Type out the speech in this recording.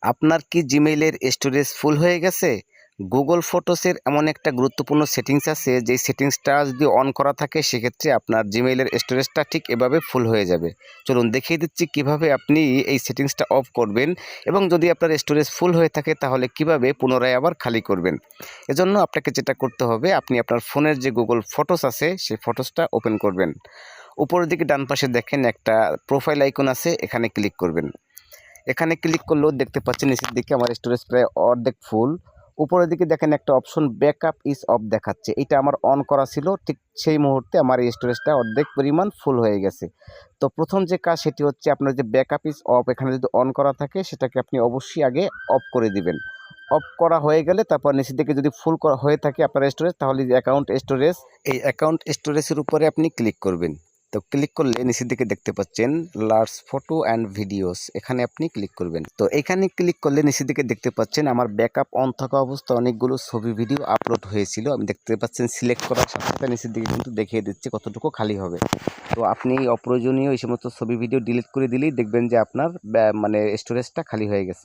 আপনার কি জিমেইলের storage full হয়ে গেছে? গুগল ফটোসের এমন একটা গুরুত্বপূর্ণ সেটিংস আছে, যেই সেটিংসটা যদি অন করা থাকে সেক্ষেত্রে আপনার জিমেইলের স্টোরেজটা ঠিক এভাবে ফুল হয়ে যাবে। চলুন দেখিয়ে দিচ্ছি কিভাবে আপনি এই সেটিংসটা অফ করবেন, এবং যদি আপনার স্টোরেজ ফুল হয়ে থাকে তাহলে কিভাবে পুনরায় আবার খালি করবেন। এজন্য আপনাকে যেটা করতে হবে, আপনি আপনার ফোনের যে গুগল ফটোস আছে সেই ফটোসটা ওপেন করবেন। উপরের দিকে ডান পাশে দেখেন একটা প্রোফাইল আইকন আছে, এখানে ক্লিক করবেন। এখানে ক্লিক করলেও দেখতে পাচ্ছেন নিচের দিকে আমার স্টোরেজ প্রায় অর্ধেক ফুল। উপরের দিকে দেখেন একটা অপশন ব্যাকআপ ইজ অফ দেখাচ্ছে, এটা আমার অন করা ছিল। ঠিক সেই মুহূর্তে আমার এই স্টোরেজটা অর্ধেক পরিমাণ ফুল হয়ে গেছে। তো প্রথম যে কাজ সেটি হচ্ছে, আপনার যে ব্যাকআপ ইজ অফ এখানে যদি অন করা থাকে সেটাকে আপনি অবশ্যই আগে অফ করে দিবেন। অফ করা হয়ে গেলে তারপর নিচের দিকে যদি ফুল করা হয়ে থাকে আপনার স্টোরেজ, তাহলে যে অ্যাকাউন্ট স্টোরেজ, এই অ্যাকাউন্ট স্টোরেজের উপরে আপনি ক্লিক করবেন। তো ক্লিক করলে নিচের দিকে দেখতে পাচ্ছেন লার্জ ফটো অ্যান্ড ভিডিওস, এখানে আপনি ক্লিক করবেন। তো এখানে ক্লিক করলে নিচের দিকে দেখতে পাচ্ছেন আমার ব্যাকআপ অন থাকা অবস্থায় অনেকগুলো ছবি ভিডিও আপলোড হয়েছিল। আমি দেখতে পাচ্ছেন সিলেক্ট করার সাথে সাথে নিচের দিকে কিন্তু দেখিয়ে দিচ্ছে কতটুকু খালি হবে। তো আপনি অপ্রয়োজনীয় এই সমস্ত ছবি ভিডিও ডিলিট করে দিলেই দেখবেন যে আপনার মানে স্টোরেজটা খালি হয়ে গেছে।